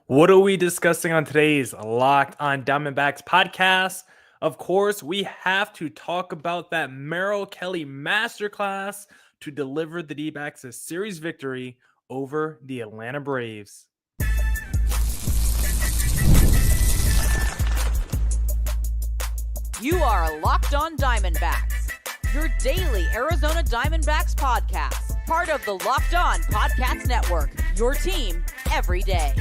What are we discussing on today's Locked on Diamondbacks podcast? Of course, we have to talk about that Merrill Kelly masterclass to deliver the D-backs a series victory over the Atlanta Braves. You are Locked on Diamondbacks, your daily Arizona Diamondbacks podcast, part of the Locked on Podcast Network, your team every day.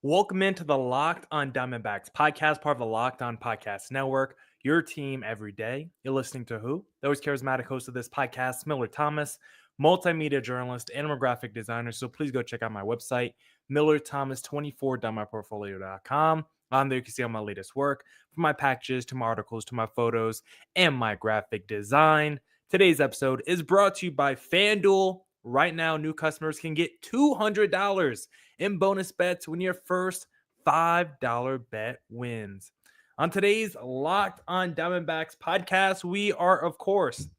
Welcome into the Locked on Diamondbacks podcast, part of the Locked on Podcast Network, your team every day. You're listening to who? The always charismatic host of this podcast, Millard Thomas, multimedia journalist and graphic designer. So please go check out my website, millardthomas24.myportfolio.com. On there, you can see all my latest work, from my packages to my articles to my photos and my graphic design. Today's episode is brought to you by FanDuel. Right now, new customers can get $200 in bonus bets when your first $5 bet wins. On today's Locked on Diamondbacks podcast, we are, of course,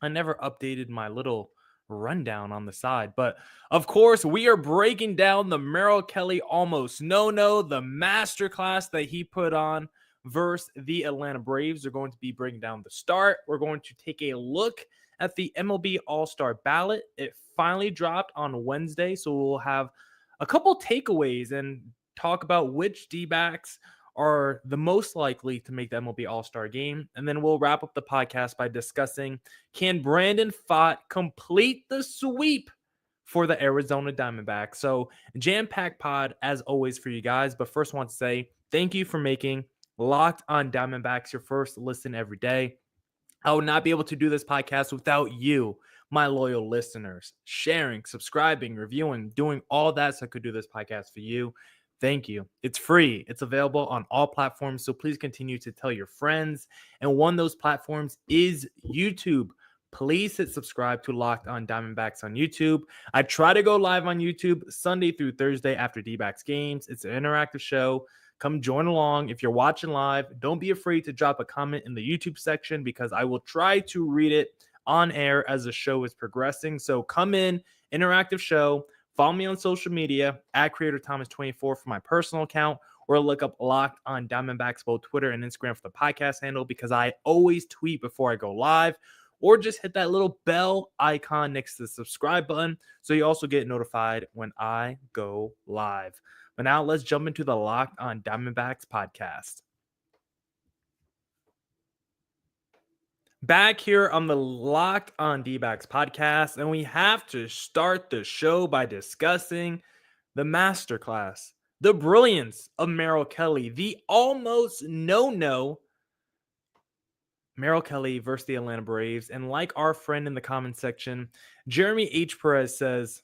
I never updated my little rundown on the side, but of course, we are breaking down the Merrill Kelly almost no-no, the masterclass that he put on versus the Atlanta Braves. We're going to be breaking down the start. We're going to take a look at the MLB All-Star Ballot. It finally dropped on Wednesday, so we'll have a couple takeaways and talk about which D-backs are the most likely to make the MLB All-Star game. And then we'll wrap up the podcast by discussing, can Brandon Pfaadt complete the sweep for the Arizona Diamondbacks? So jam-packed pod as always for you guys. But first I want to say thank you for making Locked on Diamondbacks your first listen every day. I would not be able to do this podcast without you, my loyal listeners, sharing, subscribing, reviewing, doing all that so I could do this podcast for you. Thank you. It's free. It's available on all platforms, so please continue to tell your friends. And one of those platforms is YouTube. Please hit subscribe to Locked on Diamondbacks on YouTube. I try to go live on YouTube Sunday through Thursday after D-backs games. It's an interactive show. Come join along. If you're watching live, don't be afraid to drop a comment in the YouTube section because I will try to read it on air as the show is progressing. So come in, interactive show. Follow me on social media at CreatorThomas24 for my personal account, or look up Locked on Diamondbacks, both Twitter and Instagram for the podcast handle, because I always tweet before I go live, or just hit that little bell icon next to the subscribe button so you also get notified when I go live. But now let's jump into the Locked on Diamondbacks podcast. Back here on the Locked on D-backs podcast, and we have to start the show by discussing the masterclass, the brilliance of Merrill Kelly, the almost no-no Merrill Kelly versus the Atlanta Braves. And like our friend in the comment section, Jeremy H. Perez says,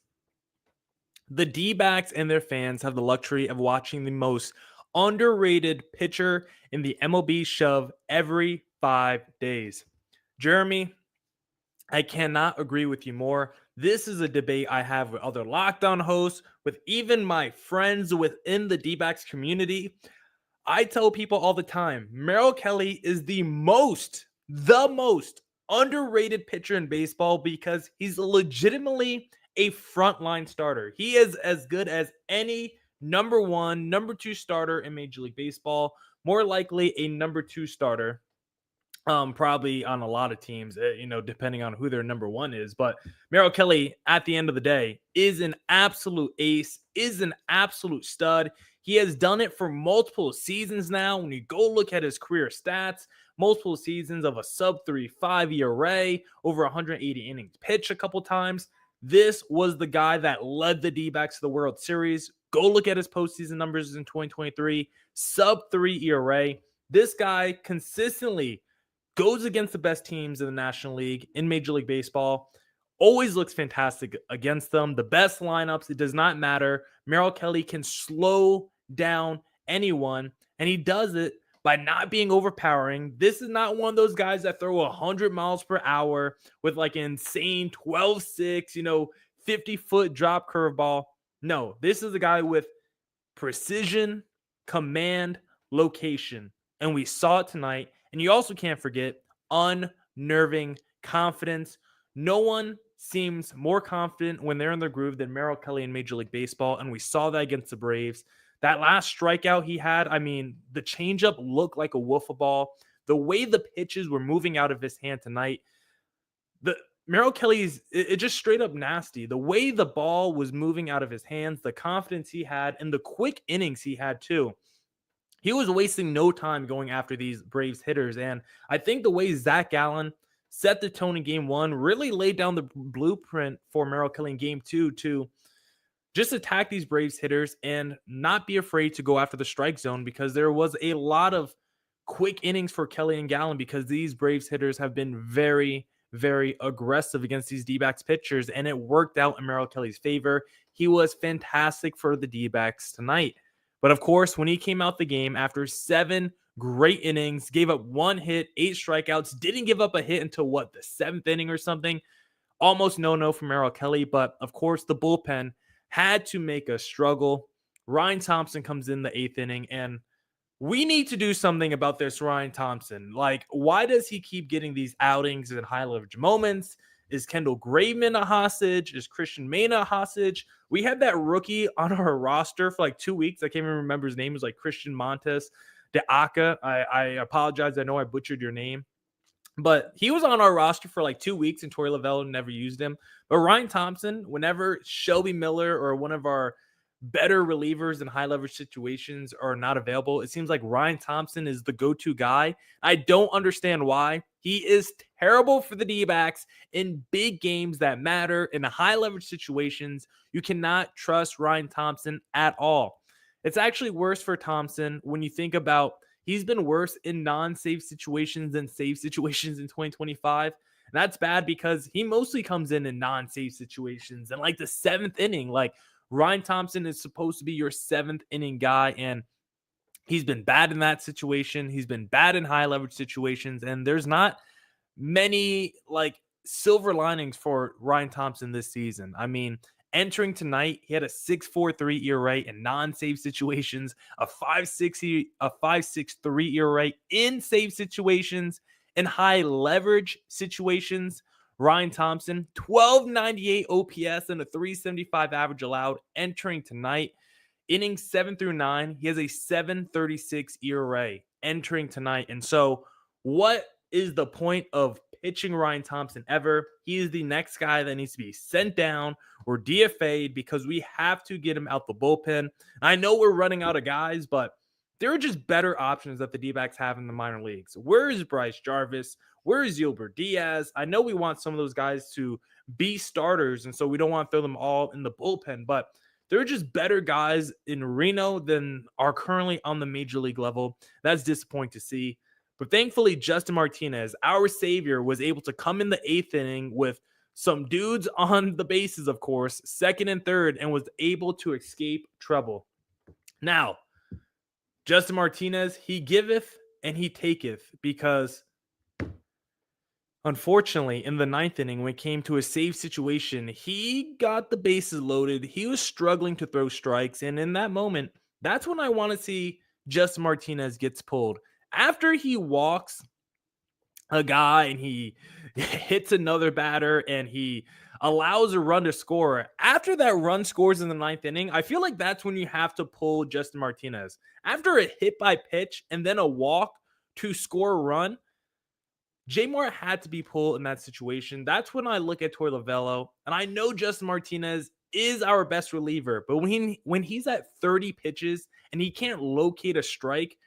the D-backs and their fans have the luxury of watching the most underrated pitcher in the MLB shove every 5 days. Jeremy, I cannot agree with you more. This is a debate I have with other Locked On hosts, with even my friends within the D-backs community. I tell people all the time, Merrill Kelly is the most underrated pitcher in baseball because he's legitimately a frontline starter. He is as good as any number one, number two starter in Major League Baseball, more likely a number two starter. Probably on a lot of teams, depending on who their number one is. But Merrill Kelly, at the end of the day, is an absolute ace, is an absolute stud. He has done it for multiple seasons now. When you go look at his career stats, multiple seasons of a sub-3.5 ERA, over 180 innings pitched a couple times. This was the guy that led the D-backs to the World Series. Go look at his postseason numbers in 2023, sub-3 ERA. This guy consistently goes against the best teams in the National League in Major League Baseball, always looks fantastic against them. The best lineups, it does not matter. Merrill Kelly can slow down anyone, and he does it by not being overpowering. This is not one of those guys that throw 100 miles per hour with like an insane 12-6, 50-foot drop curveball. No, this is a guy with precision, command, location, and we saw it tonight. And you also can't forget unnerving confidence. No one seems more confident when they're in their groove than Merrill Kelly in Major League Baseball, and we saw that against the Braves. That last strikeout he had, I mean, the changeup looked like a wiffle ball. The way the pitches were moving out of his hand tonight, the Merrill Kelly's it just straight up nasty. The way the ball was moving out of his hands, the confidence he had, and the quick innings he had too. He was wasting no time going after these Braves hitters. And I think the way Zach Gallen set the tone in game one really laid down the blueprint for Merrill Kelly in game two to just attack these Braves hitters and not be afraid to go after the strike zone, because there was a lot of quick innings for Kelly and Gallen because these Braves hitters have been very, very aggressive against these D-backs pitchers, and it worked out in Merrill Kelly's favor. He was fantastic for the D-backs tonight. But of course, when he came out the game after 7 great innings, gave up 1 hit, 8 strikeouts, didn't give up a hit until the 7th inning or something. Almost no from Merrill Kelly, but of course the bullpen had to make a struggle. Ryan Thompson comes in the 8th inning, and we need to do something about this Ryan Thompson. Like, why does he keep getting these outings and high leverage moments? Is Kendall Graveman a hostage? Is Christian Mena a hostage? We had that rookie on our roster for like 2 weeks. I can't even remember his name. It was like Christian Montes de Aca. I apologize. I know I butchered your name. But he was on our roster for like 2 weeks, and Torey Lovullo never used him. But Ryan Thompson, whenever Shelby Miller or one of our better relievers in high leverage situations are not available, it seems like Ryan Thompson is the go-to guy. I don't understand why. He is terrible for the D-backs in big games that matter. In high leverage situations, you cannot trust Ryan Thompson at all. It's actually worse for Thompson when you think about he's been worse in non-save situations than save situations in 2025. And that's bad because he mostly comes in non-save situations and like the 7th inning. Like, Ryan Thompson is supposed to be your 7th inning guy, and he's been bad in that situation. He's been bad in high leverage situations, and there's not many like silver linings for Ryan Thompson this season. I mean, entering tonight, he had a 6.43 ERA in non-save situations, a 5.63 ERA in save situations, in high leverage situations. Ryan Thompson, 1298 OPS and a 375 average allowed entering tonight. Innings 7 through 9, he has a 7.36 ERA entering tonight. And so what is the point of pitching Ryan Thompson ever? He is the next guy that needs to be sent down or DFA'd because we have to get him out the bullpen. I know we're running out of guys, but there are just better options that the D-backs have in the minor leagues. Where is Bryce Jarvis? Where is Gilbert Diaz? I know we want some of those guys to be starters, and so we don't want to throw them all in the bullpen, but there are just better guys in Reno than are currently on the major league level. That's disappointing to see. But thankfully, Justin Martinez, our savior, was able to come in the 8th inning with some dudes on the bases, of course, 2nd and 3rd, and was able to escape trouble. Now, Justin Martinez, he giveth and he taketh, because unfortunately, in the 9th inning, when it came to a save situation, he got the bases loaded. He was struggling to throw strikes. And in that moment, that's when I want to see Justin Martinez gets pulled. After he walks a guy and he hits another batter and he allows a run to score, after that run scores in the 9th inning, I feel like that's when you have to pull Justin Martinez. After a hit by pitch and then a walk to score a run, Jamar had to be pulled in that situation. That's when I look at Torey Lovullo, and I know Justin Martinez is our best reliever, but when he's at 30 pitches and he can't locate a strike,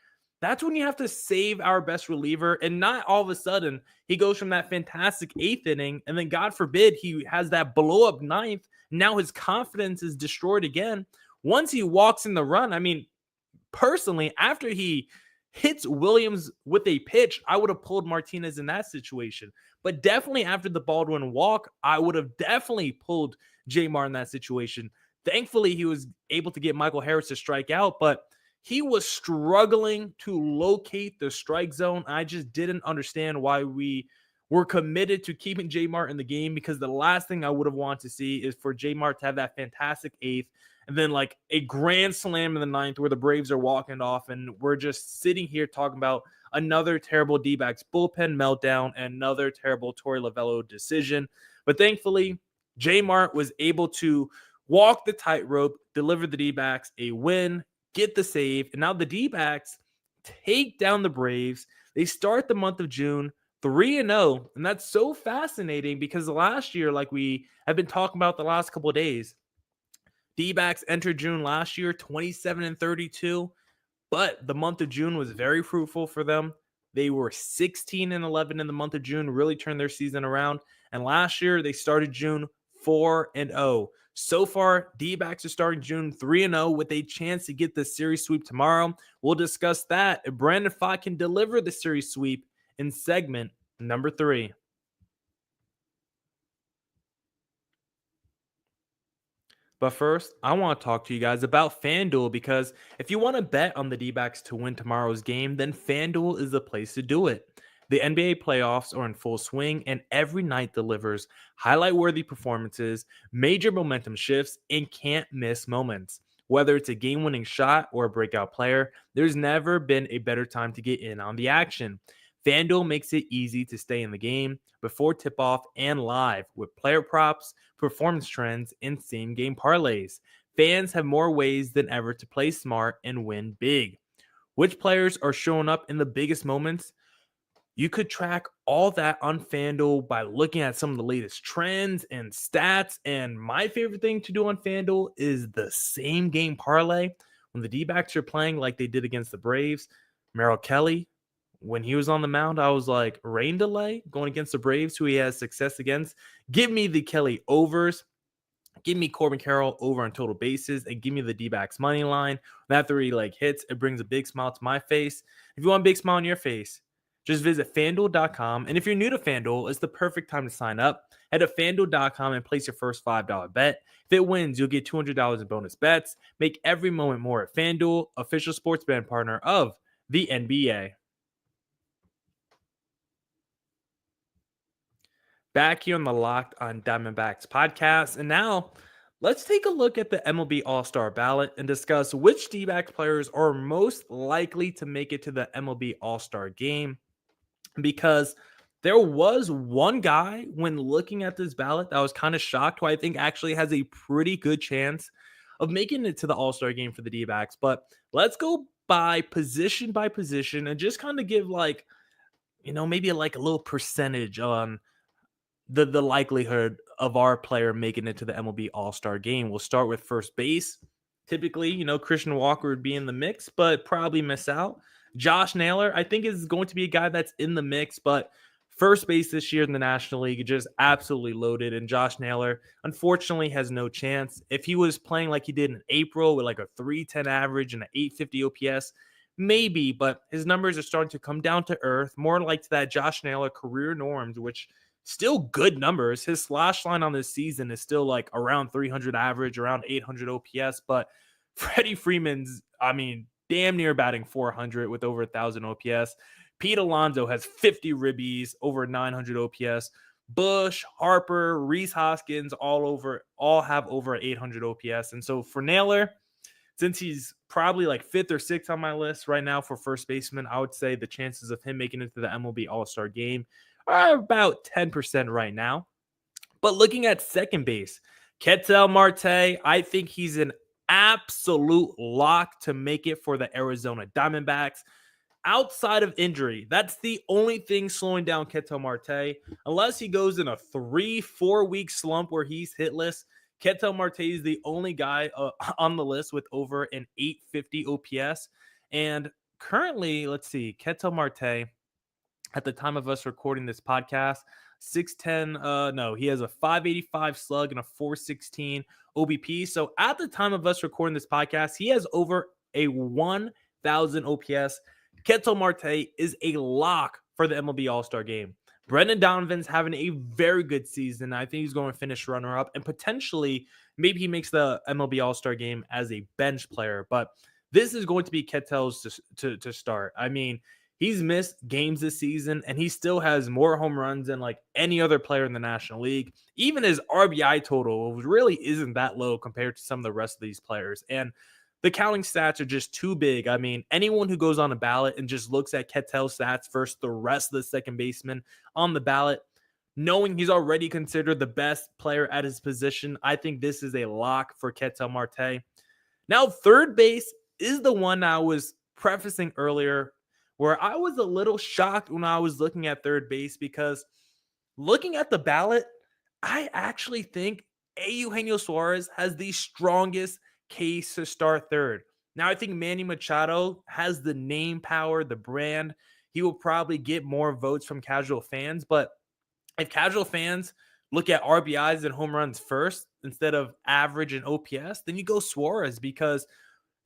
that's when you have to save our best reliever, and not all of a sudden he goes from that fantastic 8th inning, and then God forbid he has that blow-up 9th. Now his confidence is destroyed again. Once he walks in the run, I mean, personally, after he hits Williams with a pitch, I would have pulled Martinez in that situation. But definitely after the Baldwin walk, I would have definitely pulled Jamar in that situation. Thankfully, he was able to get Michael Harris to strike out, but he was struggling to locate the strike zone. I just didn't understand why we were committed to keeping Jamar in the game, because the last thing I would have wanted to see is for Jamar to have that fantastic 8th and then like a grand slam in the 9th where the Braves are walking off, and we're just sitting here talking about another terrible D-backs bullpen meltdown and another terrible Torey Lovullo decision. But thankfully, J Mart was able to walk the tightrope, deliver the D-backs a win, get the save, and now the D-backs take down the Braves. They start the month of June 3-0, and that's so fascinating because last year, like we have been talking about the last couple of days, D-backs entered June last year 27-32, but the month of June was very fruitful for them. They were 16-11 in the month of June, really turned their season around. And last year, they started June 4-0. So far, D-backs are starting June 3-0 with a chance to get the series sweep tomorrow. We'll discuss that if Brandon Pfaadt can deliver the series sweep in segment number 3. But first, I want to talk to you guys about FanDuel because if you want to bet on the D-backs to win tomorrow's game, then FanDuel is the place to do it. The NBA playoffs are in full swing, and every night delivers highlight-worthy performances, major momentum shifts, and can't-miss moments. Whether it's a game-winning shot or a breakout player, there's never been a better time to get in on the action. FanDuel makes it easy to stay in the game before tip-off and live with player props, performance trends, and same-game parlays. Fans have more ways than ever to play smart and win big. Which players are showing up in the biggest moments? You could track all that on FanDuel by looking at some of the latest trends and stats. And my favorite thing to do on FanDuel is the same game parlay. When the D-backs are playing like they did against the Braves, Merrill Kelly, when he was on the mound, I was like, rain delay going against the Braves, who he has success against. Give me the Kelly overs. Give me Corbin Carroll over on total bases, and give me the D-backs money line. When that 3 hits, it brings a big smile to my face. If you want a big smile on your face, just visit FanDuel.com. And if you're new to FanDuel, it's the perfect time to sign up. Head to FanDuel.com and place your first $5 bet. If it wins, you'll get $200 in bonus bets. Make every moment more at FanDuel, official sports betting partner of the NBA. Back here on the Locked on Diamondbacks podcast. And now let's take a look at the MLB All-Star Ballot and discuss which D-backs players are most likely to make it to the MLB All-Star game. Because there was one guy when looking at this ballot that I was kind of shocked, who I think actually has a pretty good chance of making it to the All-Star game for the D-backs. But let's go by position and just kind of give maybe like a little percentage on the likelihood of our player making it to the MLB All-Star game. We'll start with first base. Typically, Christian Walker would be in the mix, but probably miss out. Josh Naylor, I think, is going to be a guy that's in the mix, but first base this year in the National League just absolutely loaded, and Josh Naylor, unfortunately, has no chance. If he was playing like he did in April with like a 310 average and an 850 OPS, maybe, but his numbers are starting to come down to earth, more like to that Josh Naylor career norms, which still good numbers. His slash line on this season is still like around 300 average, around 800 OPS, but Freddie Freeman's, damn near batting 400 with over 1,000 OPS. Pete Alonso has 50 ribbies, over 900 OPS. Bush, Harper, Rhys Hoskins, all have over 800 OPS. And so for Naylor, since he's probably like 5th or 6th on my list right now for first baseman, I would say the chances of him making it to the MLB All-Star game are about 10% right now. But looking at second base, Ketel Marte, I think he's an absolute lock to make it for the Arizona Diamondbacks. Outside of injury, that's the only thing slowing down Ketel Marte. Unless he goes in a 3-4 week slump where he's hitless, Ketel Marte is the only guy on the list with over an 850 OPS. And currently, let's see, Ketel Marte, at the time of us recording this podcast, 610, he has a 585 slug and a 416 OBP. So at the time of us recording this podcast, he has over a 1,000 OPS. Ketel Marte is a lock for the MLB All-Star game. Brendan Donovan's having a very good season. I think he's going to finish runner-up, and potentially maybe he makes the MLB All-Star game as a bench player. But this is going to be Ketel's to start. He's missed games this season, and he still has more home runs than like any other player in the National League. Even his RBI total really isn't that low compared to some of the rest of these players. And the counting stats are just too big. Anyone who goes on a ballot and just looks at Ketel's stats versus the rest of the second baseman on the ballot, knowing he's already considered the best player at his position, I think this is a lock for Ketel Marte. Now, third base is the one I was prefacing earlier, where I was a little shocked when I was looking at third base because looking at the ballot, I actually think Eugenio Suarez has the strongest case to start third. Now, I think Manny Machado has the name power, the brand. He will probably get more votes from casual fans, but if casual fans look at RBIs and home runs first instead of average and OPS, then you go Suarez, because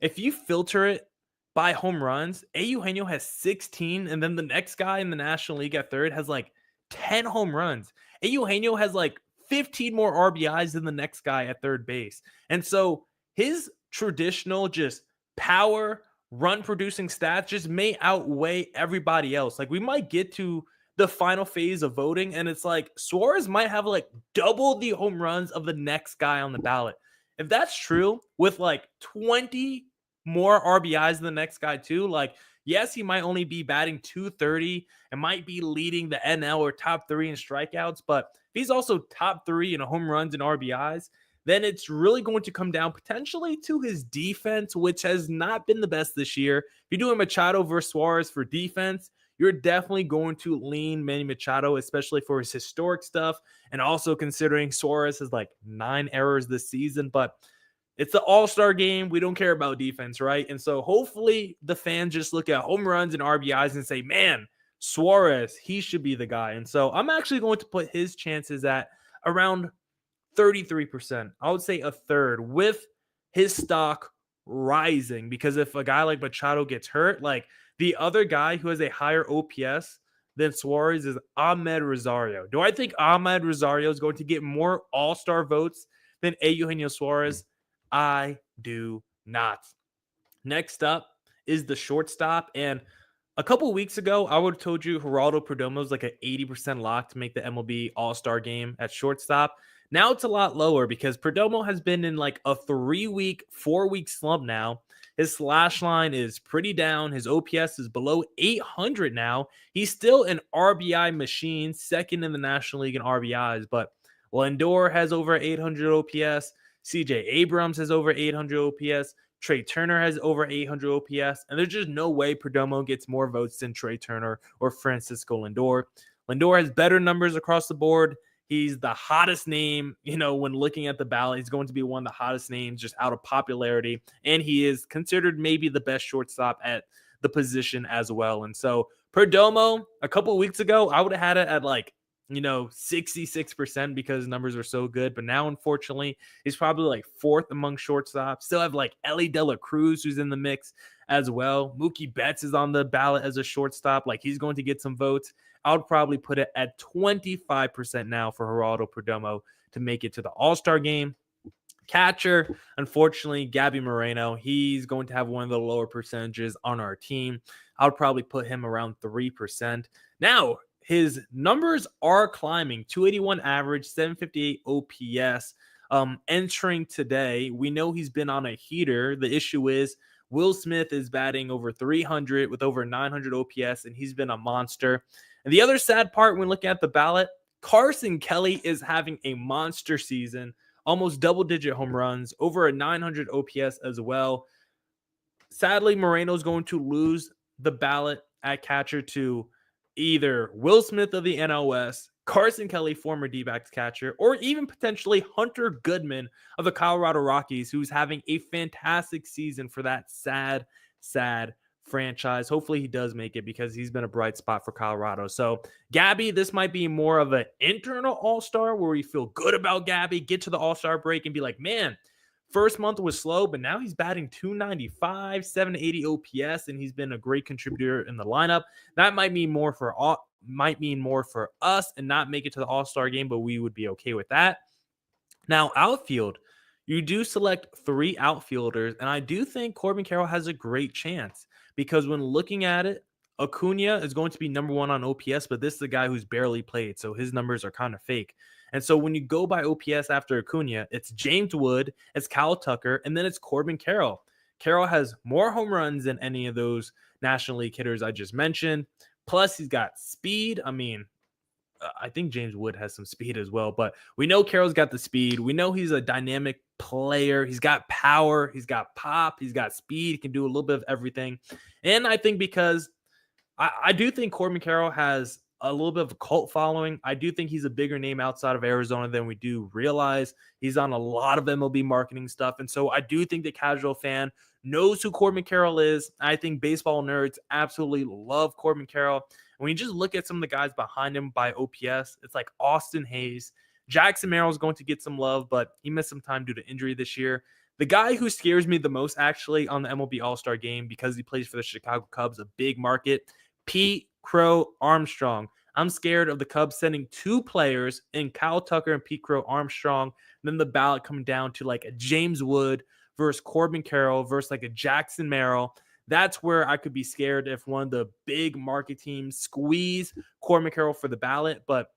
if you filter it by home runs, Eugenio has 16, and then the next guy in the National League at third has like 10 home runs. Eugenio has like 15 more RBIs than the next guy at third base. And so his traditional just power, run producing stats just may outweigh everybody else. Like, we might get to the final phase of voting, and it's like Suarez might have like double the home runs of the next guy on the ballot. If that's true, with like 20 more RBIs than the next guy too, like, yes, he might only be batting 230 and might be leading the NL or top 3 in strikeouts, but if he's also top 3 in home runs and RBIs, then it's really going to come down potentially to his defense, which has not been the best this year. If you're doing Machado versus Suarez for defense, you're definitely going to lean Manny Machado, especially for his historic stuff, and also considering Suarez has like 9 errors this season. But it's the All-Star game. We don't care about defense, right? And so hopefully the fans just look at home runs and RBIs and say, man, Suarez, he should be the guy. And so I'm actually going to put his chances at around 33%. I would say a third, with his stock rising, because if a guy like Machado gets hurt, like, the other guy who has a higher OPS than Suarez is Ahmed Rosario. Do I think Ahmed Rosario is going to get more All-Star votes than Eugenio Suarez? I do not. Next up is the shortstop. And a couple weeks ago, I would have told you Geraldo Perdomo is like an 80% lock to make the MLB All-Star game at shortstop. Now it's a lot lower because Perdomo has been in like a 3-week, 4-week slump now. His slash line is pretty down. His OPS is below 800 now. He's still an RBI machine, second in the National League in RBIs, but Lindor has over 800 OPS. CJ Abrams has over 800 OPS. Trey Turner has over 800 OPS, and there's just no way Perdomo gets more votes than Trey Turner or Francisco Lindor. Lindor has better numbers across the board. He's the hottest name, when looking at the ballot. He's going to be one of the hottest names just out of popularity. And he is considered maybe the best shortstop at the position as well. And so Perdomo, a couple of weeks ago, I would have had it at 66% because numbers are so good. But now, unfortunately, he's probably like fourth among shortstops. Still have like Ellie De La Cruz, who's in the mix as well. Mookie Betts is on the ballot as a shortstop. Like, he's going to get some votes. I would probably put it at 25% now for Geraldo Perdomo to make it to the All-Star game. Catcher, unfortunately, Gabby Moreno. He's going to have one of the lower percentages on our team. I would probably put him around 3%. Now, his numbers are climbing. 281 average, 758 OPS. Entering today, we know he's been on a heater. The issue is Will Smith is batting over 300 with over 900 OPS, and he's been a monster. And the other sad part when looking at the ballot, Carson Kelly is having a monster season, almost double-digit home runs, over a 900 OPS as well. Sadly, Moreno's going to lose the ballot at catcher to either Will Smith of the NOS, Carson Kelly, former D-backs catcher, or even potentially Hunter Goodman of the Colorado Rockies, who's having a fantastic season for that sad franchise. Hopefully he does make it because he's been a bright spot for Colorado. So Gabby, this might be more of an internal All-Star where we feel good about Gabby, get to the All-Star break and be like, man, first month was slow, but now he's batting 295, 780 OPS, and he's been a great contributor in the lineup. That might mean more for us and not make it to the All-Star game, but we would be okay with that. Now, outfield, you do select 3 outfielders, and I do think Corbin Carroll has a great chance because when looking at it, Acuna is going to be number 1 on OPS, but this is a guy who's barely played, so his numbers are kind of fake. And so when you go by OPS after Acuna, it's James Wood, it's Kyle Tucker, and then it's Corbin Carroll. Carroll has more home runs than any of those National League hitters I just mentioned. Plus, he's got speed. I mean, I think James Wood has some speed as well, but we know Carroll's got the speed. We know he's a dynamic player. He's got power. He's got pop. He's got speed. He can do a little bit of everything. And I think because I do think Corbin Carroll has a little bit of a cult following. I do think he's a bigger name outside of Arizona than we do realize. He's on a lot of MLB marketing stuff. And so I do think the casual fan knows who Corbin Carroll is. I think baseball nerds absolutely love Corbin Carroll. And when you just look at some of the guys behind him by OPS, it's like Austin Hayes. Jackson Merrill is going to get some love, but he missed some time due to injury this year. The guy who scares me the most actually on the MLB All-Star game because he plays for the Chicago Cubs, a big market, Pete Crow Armstrong. I'm scared of the Cubs sending two players in Kyle Tucker and Pete Crow Armstrong. And then the ballot coming down to like a James Wood versus Corbin Carroll versus like a Jackson Merrill. That's where I could be scared if one of the big market teams squeeze Corbin Carroll for the ballot. But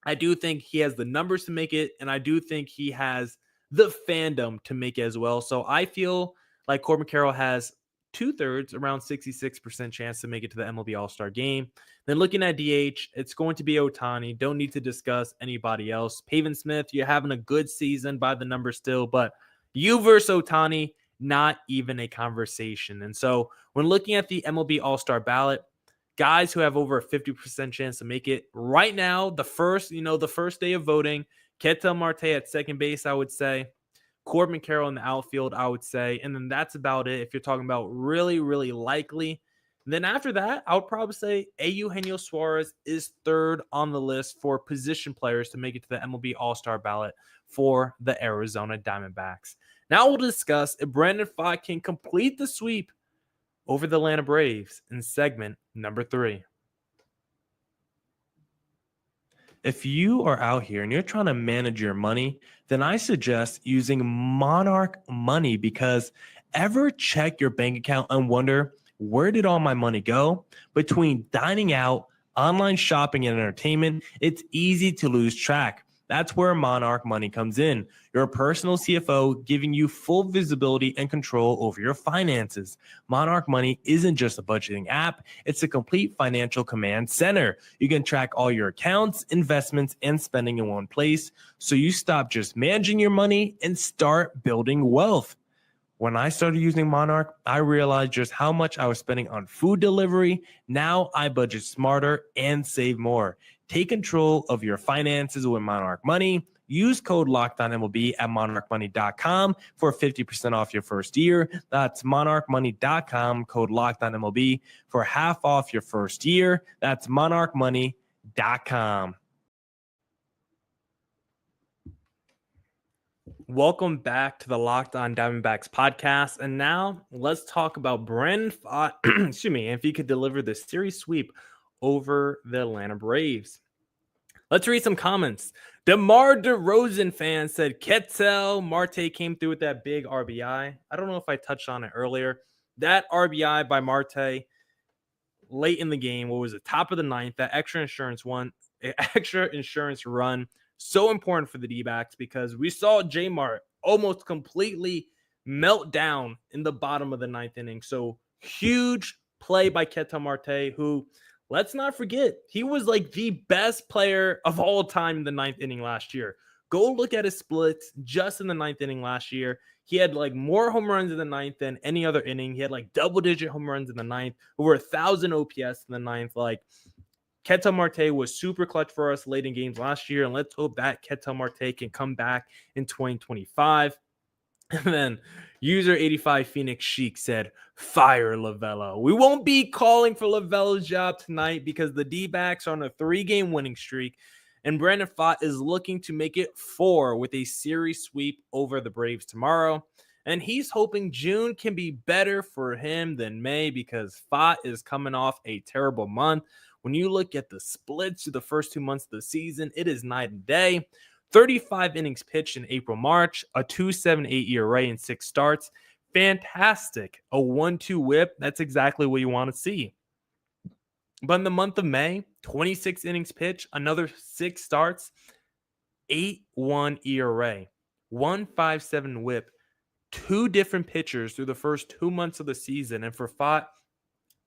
I do think he has the numbers to make it. And I do think he has the fandom to make it as well. So I feel like Corbin Carroll has 2/3, around 66% chance to make it to the MLB All-Star game. Then looking at DH, it's going to be Ohtani. Don't need to discuss anybody else. Pavin Smith, you're having a good season by the numbers still, but you versus Ohtani, not even a conversation. And so when looking at the MLB All-Star ballot, guys who have over a 50% chance to make it right now, the first day of voting, Ketel Marte at second base, I would say. Corbin Carroll in the outfield, I would say. And then that's about it if you're talking about really, really likely. Then after that, I would probably say Eugenio Suarez is third on the list for position players to make it to the MLB All-Star ballot for the Arizona Diamondbacks. Now we'll discuss if Brandon Pfaadt can complete the sweep over the Atlanta Braves in segment number 3. If you are out here and you're trying to manage your money, then I suggest using Monarch Money, because ever check your bank account and wonder, where did all my money go? Between dining out, online shopping, and entertainment, it's easy to lose track. That's where Monarch Money comes in. Your personal CFO giving you full visibility and control over your finances. Monarch Money isn't just a budgeting app. It's a complete financial command center. You can track all your accounts, investments, and spending in one place, so you stop just managing your money and start building wealth. When I started using Monarch, I realized just how much I was spending on food delivery. Now I budget smarter and save more. Take control of your finances with Monarch Money. Use code LOCKEDONMLB at monarchmoney.com for 50% off your first year. That's monarchmoney.com, code LOCKEDONMLB for half off your first year. That's monarchmoney.com. Welcome back to the Locked On Diamondbacks podcast. And now let's talk about Brandon Pfaadt, excuse me, if he could deliver the series sweep over the Atlanta Braves. Let's read some comments. DeMar DeRozan fan said Ketel Marte came through with that big RBI. I don't know if I touched on it earlier. That RBI by Marte late in the game, what was it, top of the ninth, that extra insurance run, so important for the D-backs because we saw J-Mart almost completely melt down in the bottom of the ninth inning. So huge play by Ketel Marte, who, let's not forget, he was like the best player of all time in the ninth inning last year. Go look at his splits just in the ninth inning last year. He had like more home runs in the ninth than any other inning. He had like double-digit home runs in the ninth, over 1,000 OPS in the ninth. Like, Ketel Marte was super clutch for us late in games last year, and let's hope that Ketel Marte can come back in 2025. And then user 85 Phoenix Chic said, fire Lovullo. We won't be calling for Lovullo's job tonight because the D-backs are on a 3-game winning streak, and Brandon Pfaadt is looking to make it 4 with a series sweep over the Braves tomorrow. And he's hoping June can be better for him than May because Pfaadt is coming off a terrible month. When you look at the splits through the first 2 months of the season, it is night and day. 35 innings pitched in April, March, a 2.78 ERA in 6 starts. Fantastic. A 1.2 whip. That's exactly what you want to see. But in the month of May, 26 innings pitched, another 6 starts, 8.1 ERA, 1.57 whip. 2 different pitchers through the first 2 months of the season. And for Pfaadt,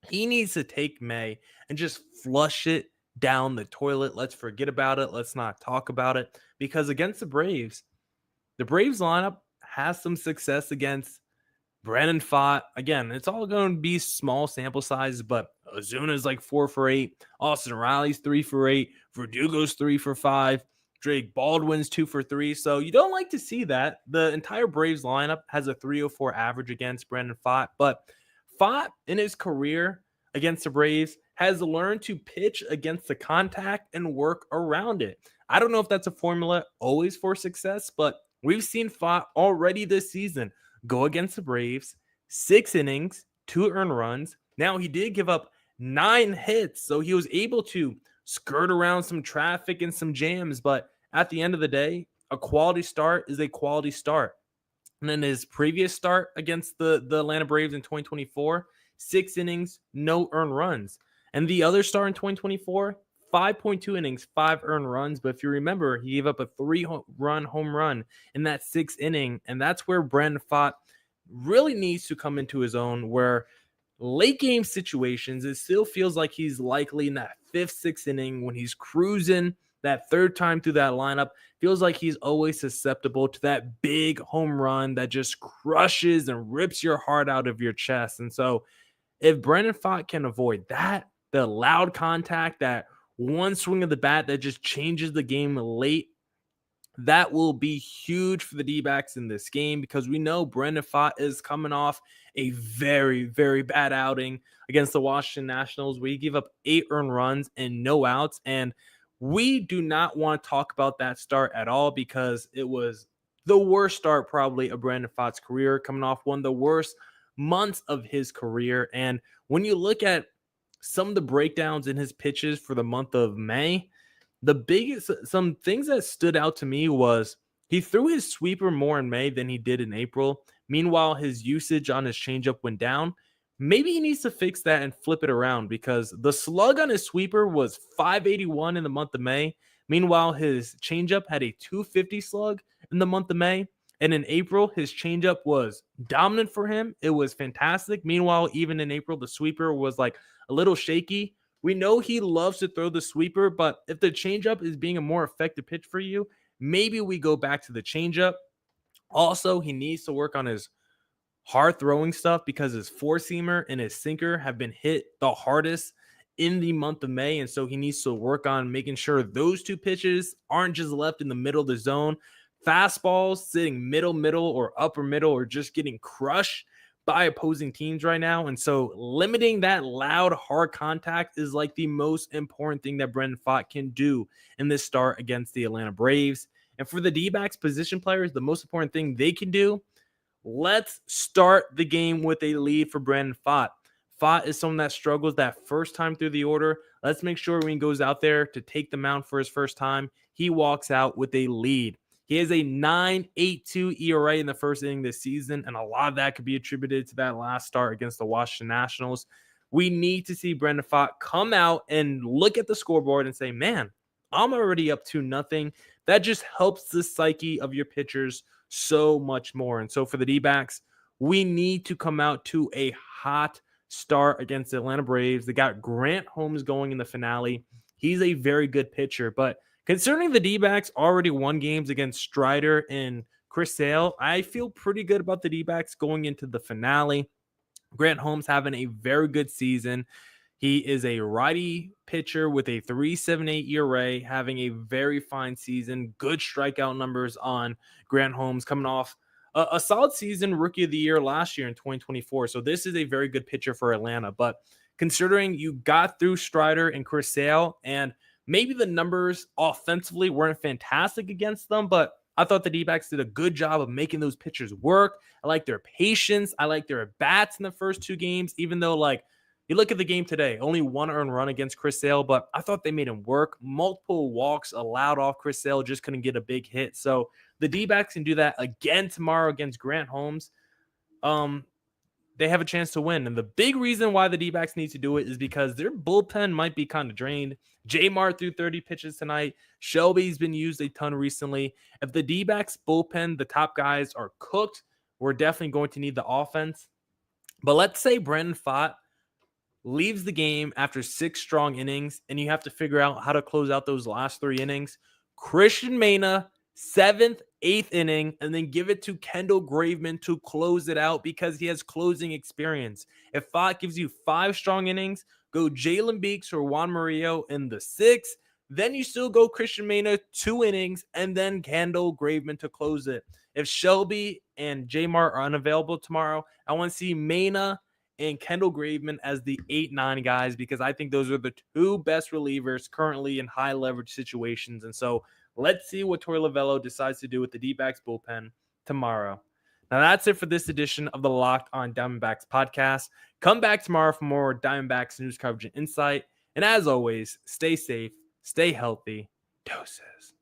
he needs to take May and just flush it down the toilet. Let's forget about it. Let's not talk about it. Because against the Braves lineup has some success against Brandon Pfaadt. Again, it's all going to be small sample sizes, but Ozuna's like 4 for 8. Austin Riley's 3 for 8. Verdugo's 3 for 5. Drake Baldwin's 2 for 3. So you don't like to see that. The entire Braves lineup has a 304 average against Brandon Pfaadt, but Pfaadt in his career against the Braves has learned to pitch against the contact and work around it. I don't know if that's a formula always for success, but we've seen Pfaadt already this season go against the Braves, 6 innings, 2 earned runs. Now, he did give up 9 hits, so he was able to skirt around some traffic and some jams, but at the end of the day, a quality start is a quality start. And then his previous start against the Atlanta Braves in 2024, 6 innings, no earned runs. And the other start in 2024, 5.2 innings, 5 earned runs. But if you remember, he gave up a 3-run home run in that 6th inning. And that's where Brandon Pfaadt really needs to come into his own, where late game situations, it still feels like he's likely in that 5th, 6th inning when he's cruising that 3rd time through that lineup. Feels like he's always susceptible to that big home run that just crushes and rips your heart out of your chest. And so if Brandon Pfaadt can avoid that, the loud contact, that one swing of the bat that just changes the game late, that will be huge for the D-backs in this game, because we know Brandon Pfaadt is coming off a very, very bad outing against the Washington Nationals, where he gave up 8 earned runs and no outs. And we do not want to talk about that start at all, because it was the worst start probably of Brandon Pfaadt's career, coming off one of the worst months of his career. And when you look at some of the breakdowns in his pitches for the month of May, some things that stood out to me was he threw his sweeper more in May than he did in April. Meanwhile, his usage on his changeup went down. Maybe he needs to fix that and flip it around, because the slug on his sweeper was 581 in the month of May. Meanwhile, his changeup had a 250 slug in the month of May. And in April, his changeup was dominant for him. It was fantastic. Meanwhile, even in April, the sweeper was like a little shaky. We know he loves to throw the sweeper, but if the changeup is being a more effective pitch for you, maybe we go back to the changeup. Also, he needs to work on his hard throwing stuff, because his 4-seamer and his sinker have been hit the hardest in the month of May. And so he needs to work on making sure those 2 pitches aren't just left in the middle of the zone. Fastballs sitting middle, or upper middle, or just getting crushed by opposing teams right now. And so limiting that loud, hard contact is like the most important thing that Brandon Pfaadt can do in this start against the Atlanta Braves. And for the D-backs position players, the most important thing they can do, let's start the game with a lead for Brandon Pfaadt. Pfaadt is someone that struggles that first time through the order. Let's make sure when he goes out there to take the mound for his first time, he walks out with a lead. He has a 9.82 ERA in the first inning this season, and a lot of that could be attributed to that last start against the Washington Nationals. We need to see Brandon Pfaadt come out and look at the scoreboard and say, man, I'm already up 2-0. That just helps the psyche of your pitchers so much more. And so for the D-backs, we need to come out to a hot start against the Atlanta Braves. They got Grant Holmes going in the finale. He's a very good pitcher, but concerning the D-backs already won games against Strider and Chris Sale, I feel pretty good about the D-backs going into the finale. Grant Holmes having a very good season. He is a righty pitcher with a 3.78 ERA, having a very fine season. Good strikeout numbers on Grant Holmes, coming off a solid season, Rookie of the Year last year in 2024. So this is a very good pitcher for Atlanta. But considering you got through Strider and Chris Sale, and maybe the numbers offensively weren't fantastic against them, but I thought the D-backs did a good job of making those pitchers work. I like their patience. I like their bats in the first 2 games, even though, like, you look at the game today, only 1 earned run against Chris Sale, but I thought they made him work. Multiple walks allowed off Chris Sale, just couldn't get a big hit. So the D-backs can do that again tomorrow against Grant Holmes. They have a chance to win. And the big reason why the D-backs need to do it is because their bullpen might be kind of drained. J-Mart threw 30 pitches tonight. Shelby's been used a ton recently. If the D-backs bullpen, the top guys, are cooked, we're definitely going to need the offense. But let's say Brandon Pfaadt leaves the game after 6 strong innings, and you have to figure out how to close out those last 3 innings. Christian Mena, 7th, 8th inning, and then give it to Kendall Graveman to close it out because he has closing experience. If Pfaadt gives you 5 strong innings, go Jalen Beeks or Juan Murillo in the 6th. Then you still go Christian Mena, 2 innings, and then Kendall Graveman to close it. If Shelby and J-Mart are unavailable tomorrow, I want to see Mena and Kendall Graveman as the 8-9 guys because I think those are the 2 best relievers currently in high leverage situations. And so let's see what Torey Lovullo decides to do with the D-backs bullpen tomorrow. Now that's it for this edition of the Locked on Diamondbacks podcast. Come back tomorrow for more Diamondbacks news coverage and insight. And as always, stay safe, stay healthy. Doses.